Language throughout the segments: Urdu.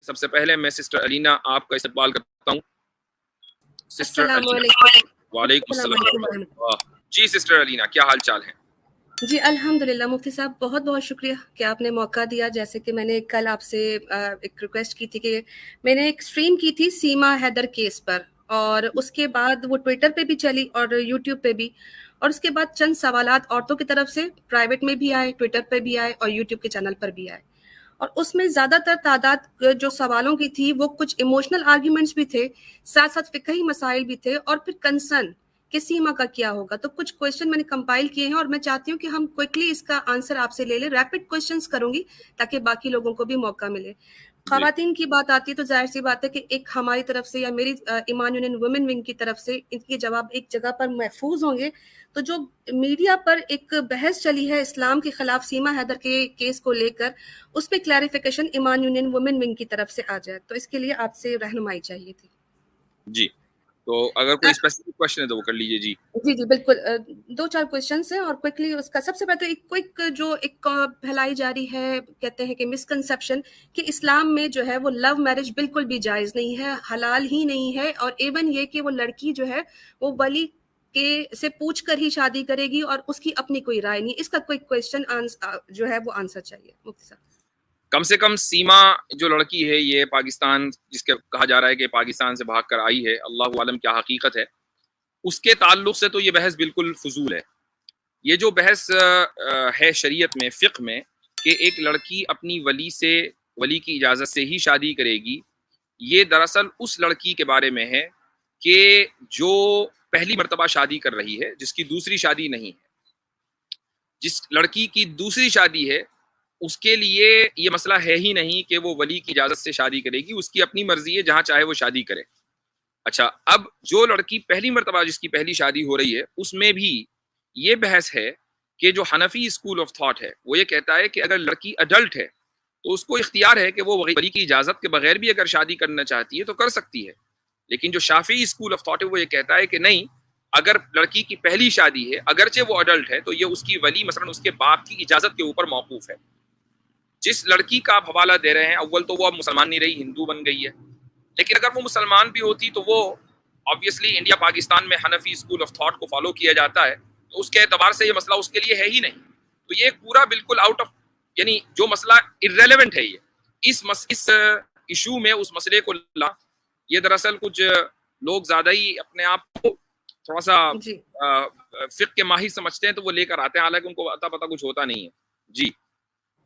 سب سے پہلے میں سسٹر علینا آپ کا استقبال کرتا ہوں. سسٹر السلام علینا. علیکم. وعلیکم السلام. جی سسٹر علینا کیا حال چال ہیں؟ جی الحمدللہ مفتی صاحب بہت بہت شکریہ کہ آپ نے موقع دیا. جیسے کہ میں نے کل آپ سے ایک ریکویسٹ کی تھی کہ میں نے ایک سٹریم کی تھی سیما حیدر کیس پر، اور اس کے بعد وہ ٹویٹر پہ بھی چلی اور یوٹیوب پہ بھی، اور اس کے بعد چند سوالات عورتوں کی طرف سے پرائیویٹ میں بھی آئے، ٹویٹر پہ بھی آئے اور یوٹیوب کے چینل پر بھی آئے. اور اس میں زیادہ تر تعداد جو سوالوں کی تھی وہ کچھ ایموشنل آرگیومنٹس بھی تھے، ساتھ ساتھ فقہی مسائل بھی تھے، اور پھر کنسرن کہ سیما کا کیا ہوگا. تو کچھ کویشچن میں نے کمپائل کیے ہیں اور میں چاہتی ہوں کہ ہم کوئکلی اس کا آنسر آپ سے لے لیں. ریپڈ کویشچنس کروں گی تاکہ باقی لوگوں کو بھی موقع ملے. خواتین کی بات آتی ہے تو ظاہر سی بات ہے کہ ایک ہماری طرف سے یا میری ایمان یونین وومن ونگ کی طرف سے ان کے جواب ایک جگہ پر محفوظ ہوں گے. تو جو میڈیا پر ایک بحث چلی ہے اسلام کے خلاف سیما حیدر کے کیس کو لے کر، اس پہ کلیریفیکیشن ایمان یونین وومن ونگ کی طرف سے آ جائے، تو اس کے لیے آپ سے رہنمائی چاہیے تھی. جی تو اگر کوئی اسپیسیفک کوشچن ہے تو وہ کر لیجیے. جی جی بالکل. دو چار کویشچنس ہیں اور کوئکلی اس کا سب سے پہلے ایک کوئک جو ایک پھیلائی جا رہی ہے، کہتے ہیں کہ مسکنسیپشن کہ اسلام میں جو ہے وہ لو میرج بالکل بھی جائز نہیں ہے، حلال ہی نہیں ہے، اور ایون یہ کہ وہ لڑکی جو ہے وہ ولی کے سے پوچھ کر ہی شادی کرے گی اور اس کی اپنی کوئی رائے نہیں. اس کا کوئی کویشچن جو ہے وہ آنسر چاہیے مفتی صاحب. کم سے کم سیما جو لڑکی ہے یہ پاکستان، جس کے کہا جا رہا ہے کہ پاکستان سے بھاگ کر آئی ہے، اللہ عالم کیا حقیقت ہے، اس کے تعلق سے تو یہ بحث بالکل فضول ہے. یہ جو بحث ہے شریعت میں، فقہ میں، کہ ایک لڑکی اپنی ولی کی اجازت سے ہی شادی کرے گی، یہ دراصل اس لڑکی کے بارے میں ہے کہ جو پہلی مرتبہ شادی کر رہی ہے، جس کی دوسری شادی نہیں ہے. جس لڑکی کی دوسری شادی ہے اس کے لیے یہ مسئلہ ہے ہی نہیں کہ وہ ولی کی اجازت سے شادی کرے گی، اس کی اپنی مرضی ہے، جہاں چاہے وہ شادی کرے. اچھا، اب جو لڑکی پہلی مرتبہ جس کی پہلی شادی ہو رہی ہے، اس میں بھی یہ بحث ہے کہ جو حنفی اسکول آف تھاٹ ہے وہ یہ کہتا ہے کہ اگر لڑکی اڈلٹ ہے تو اس کو اختیار ہے کہ وہ ولی کی اجازت کے بغیر بھی اگر شادی کرنا چاہتی ہے تو کر سکتی ہے. لیکن جو شافعی اسکول آف تھاٹ ہے وہ یہ کہتا ہے کہ نہیں، اگر لڑکی کی پہلی شادی ہے اگرچہ وہ اڈلٹ ہے تو یہ اس کی ولی مثلا اس کے باپ کی اجازت کے اوپر موقوف ہے. جس لڑکی کا آپ حوالہ دے رہے ہیں، اول تو وہ اب مسلمان نہیں رہی، ہندو بن گئی ہے، لیکن اگر وہ مسلمان بھی ہوتی تو وہ آبویسلی انڈیا پاکستان میں حنفی اسکول آف تھاٹ کو فالو کیا جاتا ہے، تو اس کے اعتبار سے یہ مسئلہ اس کے لیے ہے ہی نہیں. تو یہ پورا بالکل آؤٹ آف، یعنی جو مسئلہ ارریلیونٹ ہے، یہ اس ایشو میں اس مسئلے کو یہ دراصل کچھ لوگ زیادہ ہی اپنے آپ کو تھوڑا سا فقہ کے ماہر سمجھتے ہیں تو وہ لے کر آتے ہیں، حالانکہ ان کو اتا پتہ کچھ ہوتا نہیں ہے.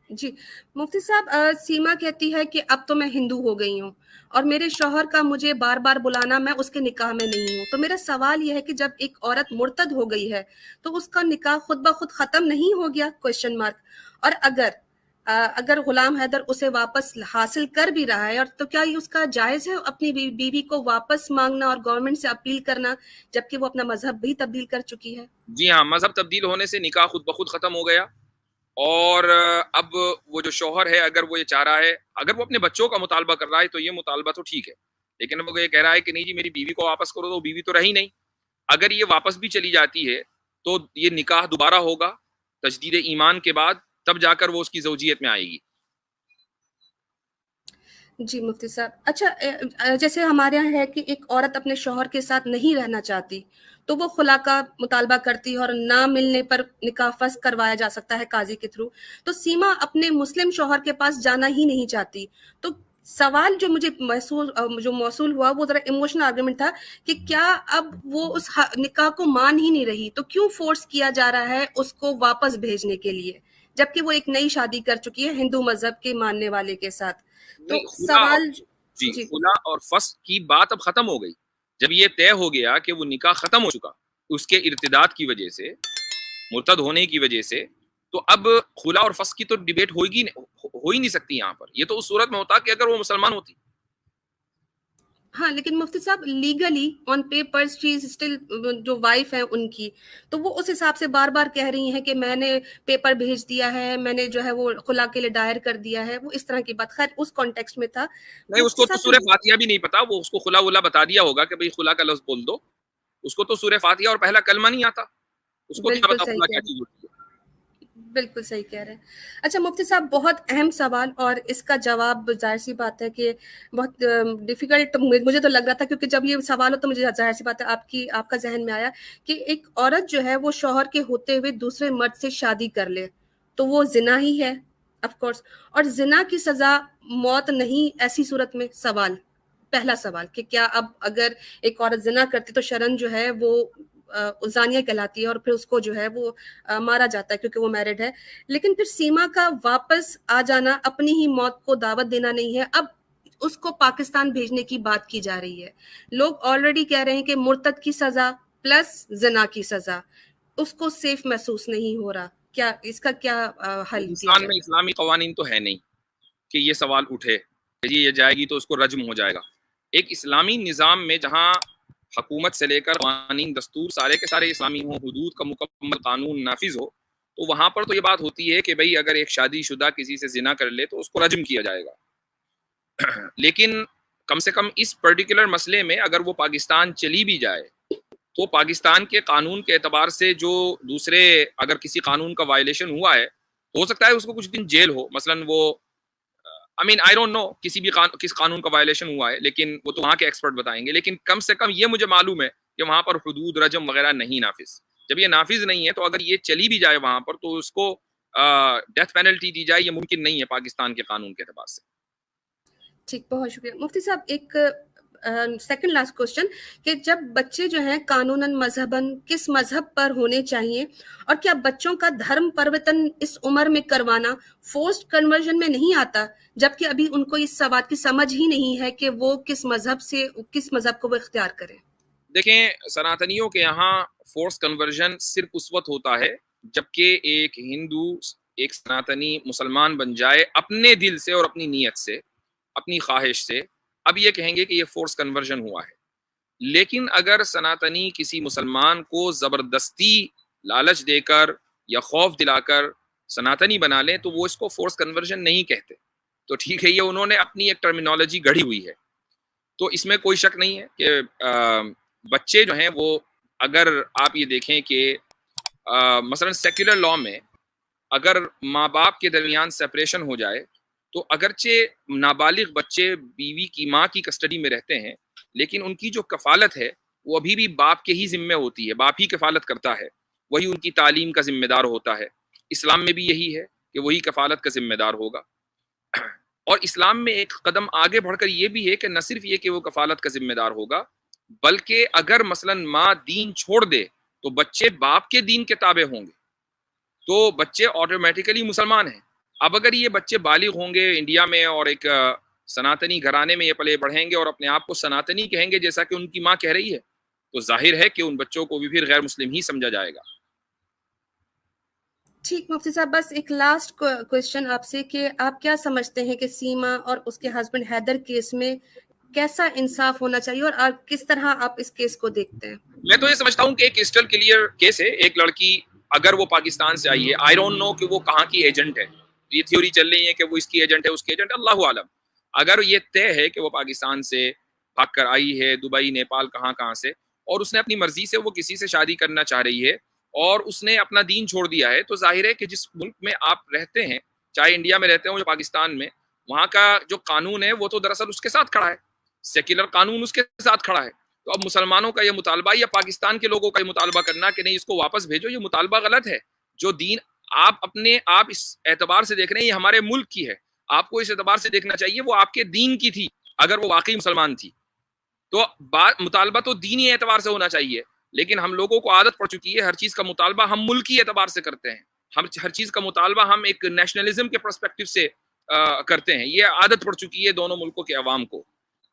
جی مفتی صاحب، سیما کہتی ہے کہ اب تو میں ہندو ہو گئی ہوں اور میرے شوہر کا مجھے بار بار بلانا، میں اس کے نکاح میں نہیں ہوں. تو میرا سوال یہ ہے کہ جب ایک عورت مرتد ہو گئی ہے تو اس کا نکاح خود بخود ختم نہیں ہو گیا؟ Question mark. اور اگر غلام حیدر اسے واپس حاصل کر بھی رہا ہے، اور تو کیا یہ اس کا جائز ہے اپنی بیوی کو واپس مانگنا اور گورنمنٹ سے اپیل کرنا جبکہ وہ اپنا مذہب بھی تبدیل کر چکی ہے؟ جی ہاں، مذہب تبدیل ہونے سے نکاح خود بخود ختم ہو گیا، اور اب وہ جو شوہر ہے اگر وہ یہ چاہ رہا ہے، اگر وہ اپنے بچوں کا مطالبہ کر رہا ہے تو یہ مطالبہ تو ٹھیک ہے، لیکن وہ یہ کہہ رہا ہے کہ نہیں جی میری بیوی کو واپس کرو، تو بیوی تو رہی نہیں. اگر یہ واپس بھی چلی جاتی ہے تو یہ نکاح دوبارہ ہوگا تجدید ایمان کے بعد، تب جا کر وہ اس کی زوجیت میں آئے گی. جی مفتی صاحب، اچھا جیسے ہمارے یہاں ہے کہ ایک عورت اپنے شوہر کے ساتھ نہیں رہنا چاہتی تو وہ خلا کا مطالبہ کرتی ہے اور نہ ملنے پر نکاح فسخ کروایا جا سکتا ہے قاضی کے تھرو. تو سیما اپنے مسلم شوہر کے پاس جانا ہی نہیں چاہتی. تو سوال جو مجھے موصول ہوا وہ ذرا ایموشنل آرگومنٹ تھا کہ کیا اب وہ اس نکاح کو مان ہی نہیں رہی تو کیوں فورس کیا جا رہا ہے اس کو واپس بھیجنے کے لیے، جبکہ وہ ایک نئی شادی کر چکی ہے ہندو مذہب کے ماننے والے کے ساتھ. تو سوال خلا اور فسخ کی بات اب ختم ہو گئی. جب یہ طے ہو گیا کہ وہ نکاح ختم ہو چکا اس کے ارتداد کی وجہ سے، مرتد ہونے کی وجہ سے، تو اب خلا اور فسخ کی تو ڈیبیٹ ہو ہی نہیں سکتی یہاں پر. یہ تو اس صورت میں ہوتا کہ اگر وہ مسلمان ہوتی. ہاں لیکن مفتی صاحب legally on paper she is still جو وائف ہے ان کی، تو وہ اس حساب سے بار بار کہہ رہی ہیں کہ میں نے پیپر بھیج دیا ہے، میں نے جو ہے وہ خلا کے لیے دائر کر دیا ہے، وہ اس طرح کی بات. خیر اس کانٹیکسٹ میں تھا. نہیں، اس کو تو سورہ فاتحہ بھی نہیں پتا، وہ اس کو خلا ولا بتا دیا ہوگا کہ بھئی خلا کا لفظ بول دو. اس کو تو سورہ فاتحہ اور پہلا کلمہ نہیں آتا، اس کو کیا پتا خلا کیا چیز ہوتی ہے. بالکل صحیح کہہ رہے ہیں. اچھا مفتی صاحب، بہت اہم سوال، اور اس کا جواب ظاہر سی بات ہے کہ بہت ڈیفیکلٹ مجھے تو لگ رہا تھا، کیونکہ جب یہ سوال ہو تو مجھے ظاہر سی بات ہے آپ کا ذہن میں آیا کہ ایک عورت جو ہے وہ شوہر کے ہوتے ہوئے دوسرے مرد سے شادی کر لے تو وہ زنا ہی ہے آف کورس، اور زنا کی سزا موت نہیں ایسی صورت میں؟ پہلا سوال کہ کیا اب اگر ایک عورت زنا کرتی تو شرن جو ہے وہ زانیہ کہلاتی ہے، اور پھر اس کو جو ہے وہ مارا جاتا ہے کیونکہ وہ میرڈ ہے. لیکن پھر سیما کا واپس آ جانا اپنی ہی موت کو دعوت دینا نہیں ہے، اب اس کو پاکستان بھیجنے کی بات کی جا رہی ہے. لوگ آلریڈی کہہ رہے ہیں کہ مرتد کی سزا پلس زنا کی سزا، اس کو سیف محسوس نہیں ہو رہا. کیا اس کا کیا حل کیا پاکستان جائے؟ میں اسلامی قوانین تو ہے نہیں کہ یہ سوال اٹھے کہ یہ جائے گی تو اس کو رجم ہو جائے گا. ایک اسلامی نظام میں جہاں حکومت سے لے کر قوانین دستور سارے کے سارے اسلامی ہوں، حدود کا مکمل قانون نافذ ہو، تو وہاں پر تو یہ بات ہوتی ہے کہ بھئی اگر ایک شادی شدہ کسی سے زنا کر لے تو اس کو رجم کیا جائے گا. لیکن کم سے کم اس پرٹیکولر مسئلے میں اگر وہ پاکستان چلی بھی جائے تو پاکستان کے قانون کے اعتبار سے جو دوسرے اگر کسی قانون کا وائلیشن ہوا ہے ہو سکتا ہے اس کو کچھ دن جیل ہو. مثلاً وہ I don't know کس قانون کا وائلیشن ہوا ہے، لیکن وہ تو وہاں کے ایکسپرٹ بتائیں گے. لیکن کم سے کم یہ مجھے معلوم ہے کہ وہاں پر حدود رجم وغیرہ نہیں نافذ. جب یہ نافذ نہیں ہے تو اگر یہ چلی بھی جائے وہاں پر تو اس کو ڈیتھ پینلٹی دی جائے، یہ ممکن نہیں ہے پاکستان کے قانون کے اعتبار سے. ٹھیک، بہت شکریہ مفتی صاحب. ایک سیکنڈ لاسٹ کوشچن کہ جب بچے جو ہیں قانوناً مذہباً کس مذہب پر ہونے چاہیے، اور کیا بچوں کا دھرم پرورتن اس عمر میں کروانا فورسڈ کنورژن میں نہیں آتا، جبکہ ابھی ان کو اس بات کی سمجھ ہی نہیں ہے کہ وہ کس مذہب کو وہ اختیار کریں؟ دیکھیں، سناتنیوں کے یہاں فورس کنورژن صرف اس وقت ہوتا ہے جبکہ ایک ہندو ایک سناتنی مسلمان بن جائے اپنے دل سے اور اپنی نیت سے، اپنی خواہش سے، اب یہ کہیں گے کہ یہ فورس کنورژن ہوا ہے. لیکن اگر سناتنی کسی مسلمان کو زبردستی لالچ دے کر یا خوف دلا کر سناتنی بنا لیں تو وہ اس کو فورس کنورژن نہیں کہتے. تو ٹھیک ہے، یہ انہوں نے اپنی ایک ٹرمینالوجی گڑھی ہوئی ہے. تو اس میں کوئی شک نہیں ہے کہ بچے جو ہیں وہ، اگر آپ یہ دیکھیں کہ مثلا سیکولر لا میں اگر ماں باپ کے درمیان سیپریشن ہو جائے تو اگرچہ نابالغ بچے بیوی کی ماں کی کسٹڈی میں رہتے ہیں لیکن ان کی جو کفالت ہے وہ ابھی بھی باپ کے ہی ذمے ہوتی ہے، باپ ہی کفالت کرتا ہے، وہی ان کی تعلیم کا ذمہ دار ہوتا ہے. اسلام میں بھی یہی ہے کہ وہی کفالت کا ذمہ دار ہوگا. اور اسلام میں ایک قدم آگے بڑھ کر یہ بھی ہے کہ نہ صرف یہ کہ وہ کفالت کا ذمہ دار ہوگا، بلکہ اگر مثلا ماں دین چھوڑ دے تو بچے باپ کے دین کے تابع ہوں گے، تو بچے آٹومیٹیکلی مسلمان ہیں. اب اگر یہ بچے بالغ ہوں گے انڈیا میں اور ایک سناتنی گھرانے میں یہ پلے بڑھیں گے اور اپنے آپ کو سناتنی کہیں گے جیسا کہ ان کی ماں کہہ رہی ہے، تو ظاہر ہے کہ ان بچوں کو بھی پھر غیر مسلم ہی سمجھا جائے گا. ٹھیک مفتی صاحب، بس ایک لاسٹ کوشچن آپ سے کہ آپ کیا سمجھتے ہیں کہ سیما اور اس کے ہسبینڈ حیدر کیس میں کیسا انصاف ہونا چاہیے، اور کس طرح آپ اس کیس کو دیکھتے ہیں؟ میں تو یہ سمجھتا ہوں کہ ایک کرسٹل کلیئر کیس ہے. ایک لڑکی اگر وہ پاکستان سے آئی ہے، آئی ڈونٹ نو کہ وہ کہاں کی ایجنٹ ہے، یہ تھیوری چل رہی ہے کہ وہ اس کی ایجنٹ ہے اس کی ایجنٹ، اللہ عالم. اگر یہ طے ہے کہ وہ پاکستان سے بھاگ کر آئی ہے، دبئی، نیپال، کہاں سے، اور اس نے اپنی مرضی سے وہ کسی سے شادی کرنا چاہ رہی ہے اور اس نے اپنا دین چھوڑ دیا ہے، تو ظاہر ہے کہ جس ملک میں آپ رہتے ہیں، چاہے انڈیا میں رہتے ہوں یا پاکستان میں، وہاں کا جو قانون ہے وہ تو دراصل اس کے ساتھ کھڑا ہے، سیکولر قانون اس کے ساتھ کھڑا ہے. تو اب مسلمانوں کا یہ مطالبہ یا پاکستان کے لوگوں کا یہ مطالبہ کرنا کہ نہیں اس کو واپس بھیجو، یہ مطالبہ غلط ہے. جو دین آپ اس اعتبار سے دیکھ رہے ہیں یہ ہمارے ملک کی ہے، آپ کو اس اعتبار سے دیکھنا چاہیے وہ آپ کے دین کی تھی اگر وہ واقعی مسلمان تھی. تو مطالبہ تو دینی اعتبار سے ہونا چاہیے، لیکن ہم لوگوں کو عادت پڑ چکی ہے ہر چیز کا مطالبہ ہم ملکی اعتبار سے کرتے ہیں، ہر چیز کا مطالبہ ہم ایک نیشنلزم کے پرسپیکٹو سے کرتے ہیں. یہ عادت پڑ چکی ہے دونوں ملکوں کے عوام کو.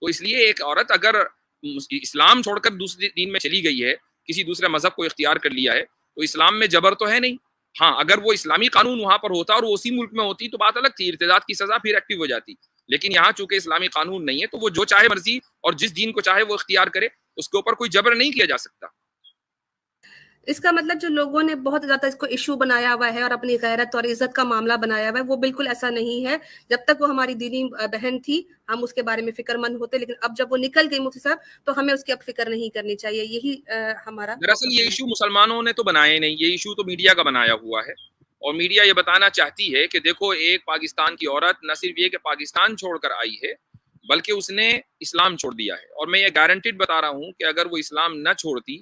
تو اس لیے ایک عورت اگر اسلام چھوڑ کر دوسرے دین میں چلی گئی ہے، کسی دوسرے مذہب کو اختیار کر لیا ہے، تو اسلام میں جبر تو ہے نہیں. ہاں اگر وہ اسلامی قانون وہاں پر ہوتا اور وہ اسی ملک میں ہوتی تو بات الگ تھی، ارتداد کی سزا پھر ایکٹیو ہو جاتی. لیکن یہاں چونکہ اسلامی قانون نہیں ہے تو وہ جو چاہے مرضی اور جس دین کو چاہے وہ اختیار کرے، اس کے اوپر کوئی جبر نہیں کیا جا سکتا. اس کا مطلب جو لوگوں نے بہت زیادہ اس کو ایشو بنایا ہوا ہے اور اپنی غیرت اور عزت کا معاملہ بنایا ہوا ہے، وہ بالکل ایسا نہیں ہے. جب تک وہ ہماری دینی بہن تھی ہم اس کے بارے میں فکر مند ہوتے، لیکن اب جب وہ نکل گئی مفتی صاحب تو ہمیں اس کی اب فکر نہیں کرنی چاہیے. یہی ہمارا دراصل یہ ایشو مسلمانوں نے تو بنایا نہیں، یہ ایشو تو میڈیا کا بنایا ہوا ہے اور میڈیا یہ بتانا چاہتی ہے کہ دیکھو ایک پاکستان کی عورت نہ صرف یہ کہ پاکستان چھوڑ کر آئی ہے بلکہ اس نے اسلام چھوڑ دیا ہے. اور میں یہ گارنٹیڈ بتا رہا ہوں کہ اگر وہ اسلام نہ چھوڑتی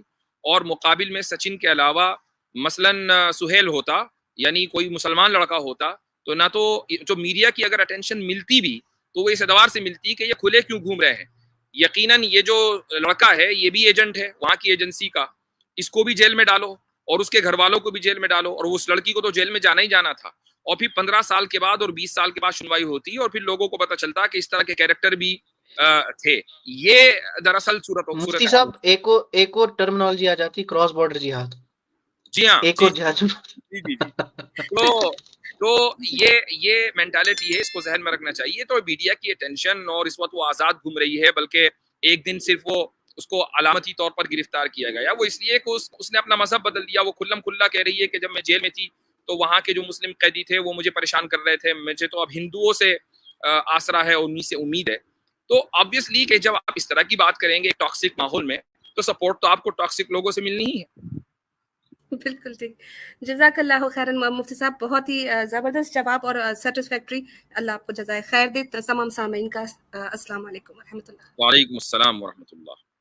اور مقابل میں سچن کے علاوہ مثلاً سہیل ہوتا, یعنی کوئی مسلمان لڑکا ہوتا, تو نہ تو جو میڈیا کی اگر اٹینشن ملتی بھی تو وہ اس اعتبار سے ملتی کہ یہ کھلے کیوں گھوم رہے ہیں. یقیناً یہ جو لڑکا ہے یہ بھی ایجنٹ ہے وہاں کی ایجنسی کا, اس کو بھی جیل میں ڈالو اور اس کے گھر والوں کو بھی جیل میں ڈالو, اور اس لڑکی کو تو جیل میں جانا ہی جانا تھا. اور پھر 15 سال کے بعد اور 20 سال کے بعد سنوائی ہوتی اور پھر لوگوں کو پتہ چلتا کہ اس طرح کے کیریکٹر بھی تھے. یہ دراصل مفتی صاحب ایک اور ٹرمنالوجی آ جاتی کراس بارڈر جہاد. جی ہاں, ایک اور جہاد. جی تو یہ مینٹالٹی ہے, اس کو ذہن میں رکھنا چاہیے. تو میڈیا کی اٹینشن, اور اس وقت وہ آزاد گھوم رہی ہے, بلکہ ایک دن صرف وہ اس کو علامتی طور پر گرفتار کیا گیا, وہ اس لیے کہ اس نے اپنا مذہب بدل دیا. وہ کھلم کھلا کہہ رہی ہے کہ جب میں جیل میں تھی تو وہاں کے جو مسلم قیدی تھے وہ مجھے پریشان کر رہے تھے, مجھے تو اب ہندوؤں سے آسرا ہے اور انہی سے امید ہے. تو آبویسلی کہ جب آپ اس طرح کی بات کریں گے ایک ٹاکسک ماحول میں تو سپورٹ تو آپ کو ٹاکسک لوگوں سے ملنی ہی ہے. بالکل ٹھیک. جزاک اللہ خیرن مفتی صاحب, بہت ہی زبردست جواب اور سیٹسفیکٹری. اللہ آپ کو جزائے خیر دے. تمام سامعین کا السلام علیکم ورحمۃ اللہ. وعلیکم السلام ورحمۃ اللہ.